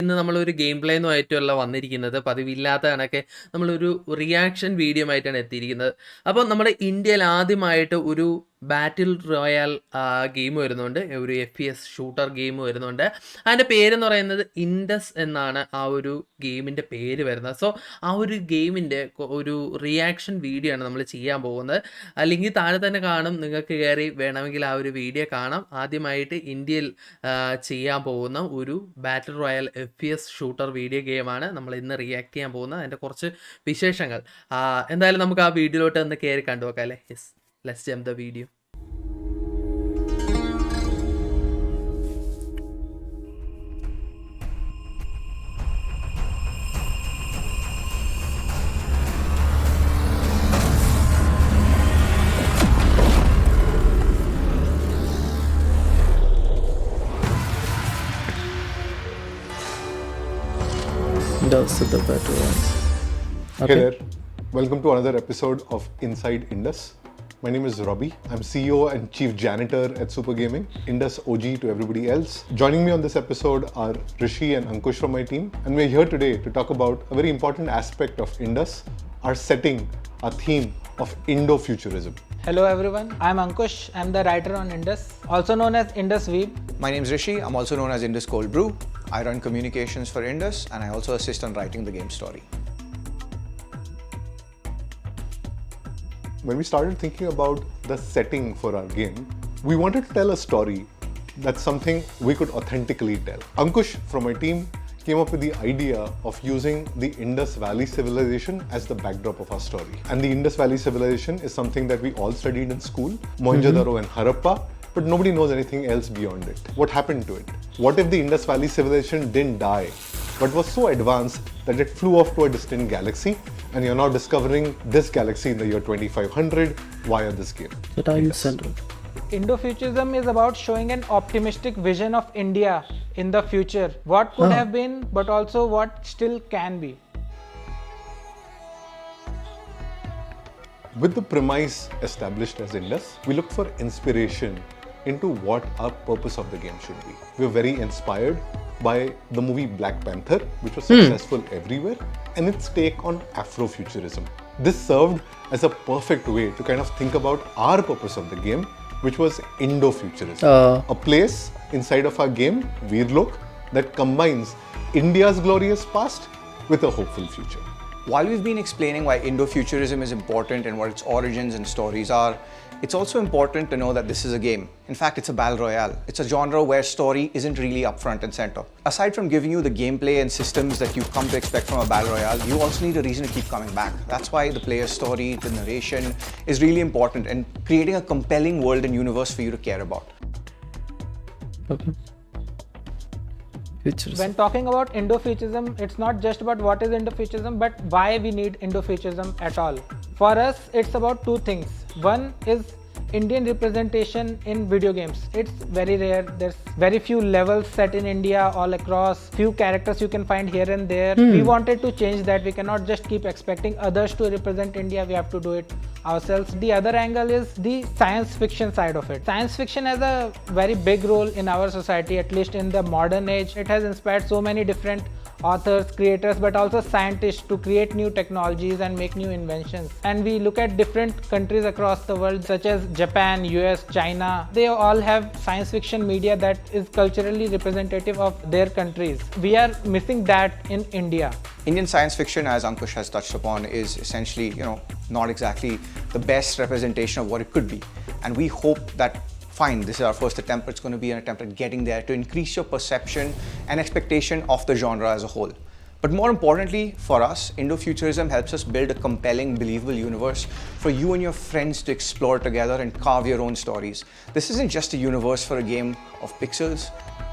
ഇന്ന് നമ്മളൊരു ഗെയിം പ്ലേയുമായിട്ടുള്ള വന്നിരിക്കുന്നത്. പതിവില്ലാത്ത കണക്കെ നമ്മളൊരു റിയാക്ഷൻ വീഡിയോ ആയിട്ടാണ് എത്തിയിരിക്കുന്നത്. അപ്പോൾ നമ്മുടെ ഇന്ത്യയിൽ ആദ്യമായിട്ട് ഒരു ബാറ്റിൽ റോയൽ ഗെയിം വരുന്നുണ്ട്. ഒരു FPS ഷൂട്ടർ ഗെയിം വരുന്നുണ്ട്. അതിൻ്റെ പേരെന്ന് പറയുന്നത് ഇൻഡസ് എന്നാണ് ആ ഒരു ഗെയിമിൻ്റെ പേര് വരുന്നത്. സോ ആ ഒരു ഗെയിമിൻ്റെ ഒരു റിയാക്ഷൻ വീഡിയോ ആണ് നമ്മൾ ചെയ്യാൻ പോകുന്നത്. ലിങ്ക് താഴെ തന്നെ കാണും. നിങ്ങൾക്ക് കയറി വേണമെങ്കിൽ ആ ഒരു വീഡിയോ കാണാം. ആദ്യമായിട്ട് ഇന്ത്യയിൽ ചെയ്യാൻ പോകുന്ന ഒരു ബാറ്റിൽ റോയൽ FPS ഷൂട്ടർ വീഡിയോ ഗെയിമാണ് നമ്മൾ ഇന്ന് റിയാക്ട് ചെയ്യാൻ പോകുന്നത്. അതിൻ്റെ കുറച്ച് വിശേഷങ്ങൾ എന്തായാലും നമുക്ക് ആ വീഡിയോയിലോട്ട് ഒന്ന് കയറി കണ്ടു നോക്കാം അല്ലേ. Yes, let's jump the video. Indus the better ones. Okay. Hey there, welcome to another episode of Inside Indus. My name is Robbie. I'm CEO and Chief Janitor at Super Gaming, Indus OG to everybody else. Joining me on this episode are Rishi and Ankush from my team, and we're here today to talk about a very important aspect of Indus, our setting, our theme of Indo-futurism. Hello everyone, I'm Ankush. I'm the writer on Indus, also known as Indus Weeb. My name is Rishi. I'm also known as Indus Cold Brew. I run communications for Indus and I also assist on writing the game story. When we started thinking about the setting for our game, we wanted to tell a story that's something we could authentically tell. Ankush from my team came up with the idea of using the Indus Valley civilization as the backdrop of our story. And the Indus Valley civilization is something that we all studied in school, Mohenjo-daro and Harappa, but nobody knows anything else beyond it. What happened to it? What if the Indus Valley civilization didn't die, but was so advanced that it flew off to a distant galaxy, and you're now discovering this galaxy in the year 2500 via this game? That are you central. Indo-futurism is about showing an optimistic vision of India in the future. What could have been, but also what still can be. With the premise established as Indus, we looked for inspiration into what our purpose of the game should be. We were very inspired by the movie Black Panther, which was successful everywhere, and its take on Afrofuturism. This served as a perfect way to kind of think about our purpose of the game, which was Indo-futurism. A place inside of our game, Veerlok, that combines India's glorious past with a hopeful future. While we've been explaining why Indo-futurism is important and what its origins and stories are, it's also important to know that this is a game. In fact, it's a battle royale. It's a genre where story isn't really up front and center. Aside from giving you the gameplay and systems that you've come to expect from a battle royale, you also need a reason to keep coming back. That's why the player's story, the narration is really important and creating a compelling world and universe for you to care about. Okay. Futurism. When talking about Indo-futurism, it's not just about what is Indo-futurism, but why we need Indo-futurism at all. For us, it's about two things. One is Indian representation in video games. It's very rare. There's very few levels set in India all across. Few characters you can find here and there. We wanted to change that. We cannot just keep expecting others to represent India. We have to do it ourselves. The other angle is the science fiction side of it. Science fiction has a very big role in our society, at least in the modern age. It has inspired so many different authors, creators, but also scientists to create new technologies and make new inventions. And we look at different countries across the world, such as Japan, US, China. They all have science fiction media that is culturally representative of their countries. We are missing that in India. Indian science fiction, as Ankush has touched upon, is essentially, not exactly the best representation of what it could be. And we hope that fine, this is our first attempt, but it's going to be an attempt at getting there to increase your perception and expectation of the genre as a whole. But more importantly, for us, Indo-futurism helps us build a compelling, believable universe for you and your friends to explore together and carve your own stories. This isn't just a universe for a game of pixels,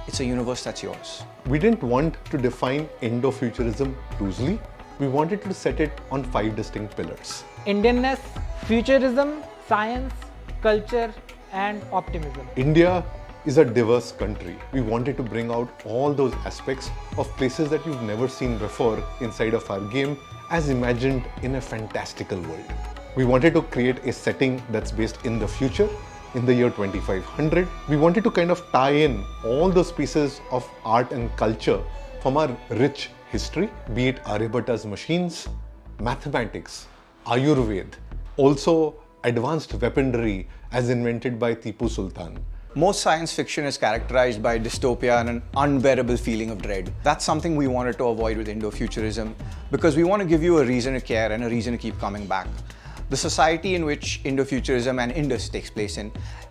it's a universe that's yours. We didn't want to define Indo-futurism loosely. We wanted to set it on 5 distinct pillars. Indianness, futurism, science, culture, and optimism. India is a diverse country. We wanted to bring out all those aspects of places that you've never seen before inside of our game as imagined in a fantastical world. We wanted to create a setting that's based in the future, in the year 2500. We wanted to kind of tie in all those pieces of art and culture from our rich history, be it Aryabhata's machines, mathematics, Ayurveda, also advanced weaponry as invented by Tipu Sultan. Most science fiction is characterized by dystopia and an unbearable feeling of dread. That's something we wanted to avoid with Indo-futurism because we want to give you a reason to care and a reason to keep coming back. The society in which Indo-futurism and Indus takes place in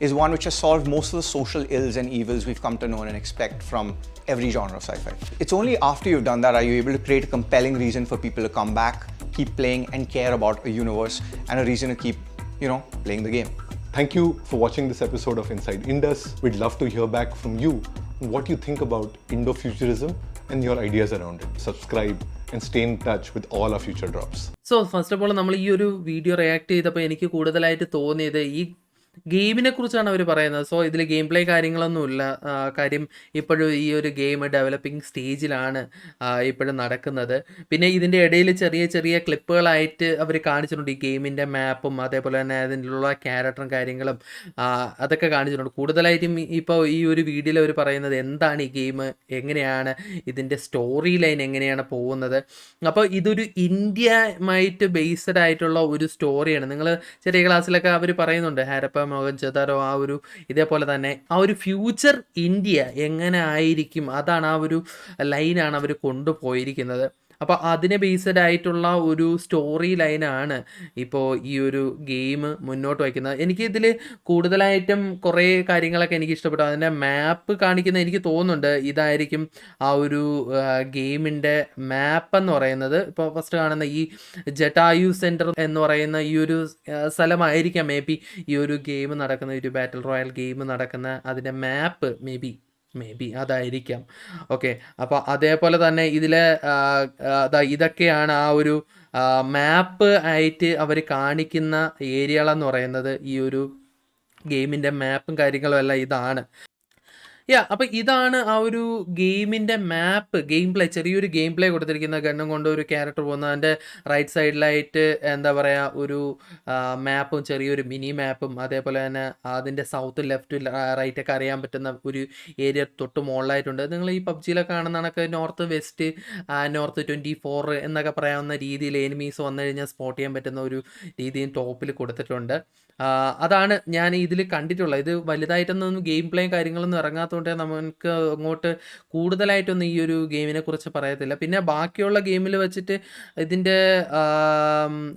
is one which has solved most of the social ills and evils we've come to know and expect from every genre of sci-fi. It's only after you've done that are you able to create a compelling reason for people to come back, keep playing and care about a universe, and a reason to keep, playing the game. Thank you for watching this episode of Inside Indus. We'd love to hear back from you on what you think about Indo-futurism and your ideas around it. Subscribe and stay in touch with all our future drops. So first of all നമ്മൾ ഈ ഒരു video react ചെയ്തപ്പോൾ എനിക്ക് കൂടുതലായിട്ട് തോന്നിയത് ഈ ഗെയിമിനെ കുറിച്ചാണ് അവർ പറയുന്നത്. സോ ഇതിൽ ഗെയിം പ്ലേ കാര്യങ്ങളൊന്നുമില്ല. കാര്യം ഇപ്പോഴും ഈ ഒരു ഗെയിം ഡെവലപ്പിംഗ് സ്റ്റേജിലാണ് ഇപ്പോഴും നടക്കുന്നത്. പിന്നെ ഇതിൻ്റെ ഇടയിൽ ചെറിയ ചെറിയ ക്ലിപ്പുകളായിട്ട് അവർ കാണിച്ചിട്ടുണ്ട് ഈ ഗെയിമിൻ്റെ മാപ്പും അതേപോലെ തന്നെ അതിലുള്ള ക്യാരക്ടറും കാര്യങ്ങളും അതൊക്കെ കാണിച്ചിട്ടുണ്ട്. കൂടുതലായിട്ടും ഇപ്പോൾ ഈ ഒരു വീഡിയോയിൽ അവർ പറയുന്നത് എന്താണ് ഈ ഗെയിം, എങ്ങനെയാണ് ഇതിൻ്റെ സ്റ്റോറി ലൈൻ എങ്ങനെയാണ് പോകുന്നത്. അപ്പോൾ ഇതൊരു ഇന്ത്യയുമായിട്ട് ബേസ്ഡ് ആയിട്ടുള്ള ഒരു സ്റ്റോറിയാണ്. നിങ്ങൾ ചെറിയ ക്ലാസ്സിലൊക്കെ അവർ പറയുന്നുണ്ട് ഹാരപ്പ മോഹൻജദാരോ ആ ഒരു ഇതേപോലെ തന്നെ ആ ഒരു ഫ്യൂച്ചർ ഇന്ത്യ എങ്ങനെ ആയിരിക്കും, അതാണ് ആ ഒരു ലൈനാണ് അവർ കൊണ്ടുപോയിരിക്കുന്നത്. അപ്പോൾ അതിനെ ബേസ്ഡ് ആയിട്ടുള്ള ഒരു സ്റ്റോറി ലൈനാണ് ഇപ്പോൾ ഈ ഒരു ഗെയിം മുന്നോട്ട് വയ്ക്കുന്നത്. എനിക്കിതിൽ കൂടുതലായിട്ടും കുറേ കാര്യങ്ങളൊക്കെ എനിക്ക് ഇഷ്ടപ്പെട്ടു. അതിൻ്റെ മാപ്പ് കാണിക്കുന്ന എനിക്ക് തോന്നുന്നുണ്ട് ഇതായിരിക്കും ആ ഒരു ഗെയിമിൻ്റെ മാപ്പ് എന്ന് പറയുന്നത്. ഇപ്പോൾ ഫസ്റ്റ് കാണുന്ന ഈ ജട്ടായു സെൻറ്റർ എന്ന് പറയുന്ന ഈ ഒരു സ്ഥലമായിരിക്കാം മേ ബി ഈ ഒരു ഗെയിം നടക്കുന്ന ഒരു ബാറ്റിൽ റോയൽ ഗെയിം നടക്കുന്ന അതിൻ്റെ മാപ്പ് മേ ബി അതായിരിക്കാം. ഓക്കെ, അപ്പോൾ അതേപോലെ തന്നെ ഇതിൽ ഇതൊക്കെയാണ് ആ ഒരു മാപ്പ് ആയിട്ട് അവർ കാണിക്കുന്ന ഏരിയകളെന്ന് പറയുന്നത്. ഈ ഒരു ഗെയിമിൻ്റെ മാപ്പും കാര്യങ്ങളും എല്ലാം ഇതാണ്. അപ്പോൾ ഇതാണ് ആ ഒരു ഗെയിമിൻ്റെ മാപ്പ്. ഗെയിം പ്ലേ, ചെറിയൊരു ഗെയിം പ്ലേ കൊടുത്തിരിക്കുന്ന ഗണ്ണും കൊണ്ട് ഒരു ക്യാരക്ടർ പോകുന്ന അതിൻ്റെ റൈറ്റ് സൈഡിലായിട്ട് എന്താ പറയുക ഒരു മാപ്പും ചെറിയൊരു മിനി മാപ്പും അതേപോലെ തന്നെ അതിൻ്റെ സൗത്ത് ലെഫ്റ്റ് റൈറ്റൊക്കെ അറിയാൻ പറ്റുന്ന ഒരു ഏരിയ തൊട്ട് മുകളിലായിട്ടുണ്ട്. നിങ്ങൾ ഈ പബ്ജിയിലൊക്കെ കാണുന്ന കണക്ക് നോർത്ത് വെസ്റ്റ്, നോർത്ത് 24 എന്നൊക്കെ പറയാവുന്ന രീതിയിൽ എനിമീസ് വന്നു കഴിഞ്ഞാൽ സ്പോട്ട് ചെയ്യാൻ പറ്റുന്ന ഒരു രീതിയും ടോപ്പിൽ കൊടുത്തിട്ടുണ്ട്. അതാണ് ഞാൻ ഇതിൽ കണ്ടിട്ടുള്ളത്. ഇത് വലുതായിട്ടൊന്നും ഗെയിം പ്ലേയും കാര്യങ്ങളൊന്നും ഇറങ്ങാത്തതുകൊണ്ട് നമുക്ക് അങ്ങോട്ട് കൂടുതലായിട്ടൊന്നും ഈ ഒരു ഗെയിമിനെ കുറിച്ച് പറയത്തില്ല. പിന്നെ ബാക്കിയുള്ള ഗെയിമിൽ വെച്ചിട്ട് ഇതിൻ്റെ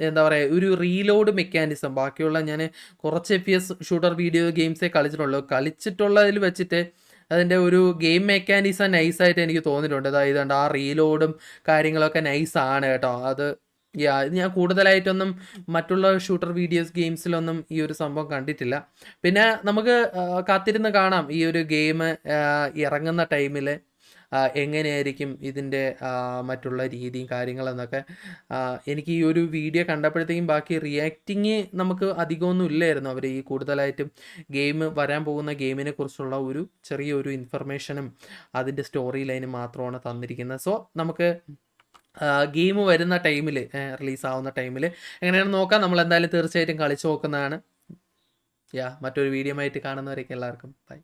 എന്താ പറയുക ഒരു റീലോഡ് മെക്കാനിസം, ബാക്കിയുള്ള ഞാൻ കുറച്ച് FPS ഷൂട്ടർ വീഡിയോ ഗെയിംസേ കളിച്ചിട്ടുള്ളതിൽ വെച്ചിട്ട് അതിൻ്റെ ഒരു ഗെയിം മെക്കാനിസം നൈസായിട്ട് എനിക്ക് തോന്നിയിട്ടുണ്ട്. അതായത് ആ റീലോഡും കാര്യങ്ങളൊക്കെ നൈസാണ് കേട്ടോ. അത് ഇത് ഞാൻ കൂടുതലായിട്ടൊന്നും മറ്റുള്ള ഷൂട്ടർ വീഡിയോസ് ഗെയിംസിലൊന്നും ഈ ഒരു സംഭവം കണ്ടിട്ടില്ല. പിന്നെ നമുക്ക് കാത്തിരുന്ന് കാണാം ഈ ഒരു ഗെയിം ഇറങ്ങുന്ന ടൈമിൽ എങ്ങനെയായിരിക്കും ഇതിൻ്റെ മറ്റുള്ള രീതിയും കാര്യങ്ങളെന്നൊക്കെ. എനിക്ക് ഈ ഒരു വീഡിയോ കണ്ടപ്പോഴത്തേക്കും ബാക്കി റിയാക്റ്റിങ് നമുക്ക് അധികമൊന്നും ഇല്ലായിരുന്നു. അവർ ഈ കൂടുതലായിട്ടും ഗെയിം വരാൻ പോകുന്ന ഗെയിമിനെ കുറിച്ചുള്ള ഒരു ചെറിയൊരു ഇൻഫർമേഷനും അതിൻ്റെ സ്റ്റോറി ലൈനും മാത്രമാണ് തന്നിരിക്കുന്നത്. സോ നമുക്ക് ഗെയിം വരുന്ന ടൈമിൽ, റിലീസാവുന്ന ടൈമിൽ എങ്ങനെയാണെന്ന് നോക്കാം. നമ്മൾ എന്തായാലും തീർച്ചയായിട്ടും കളിച്ച് നോക്കുന്നതാണ്. മറ്റൊരു വീഡിയോ ആയിട്ട് കാണുന്നവരൊക്കെ എല്ലാവർക്കും ബൈ.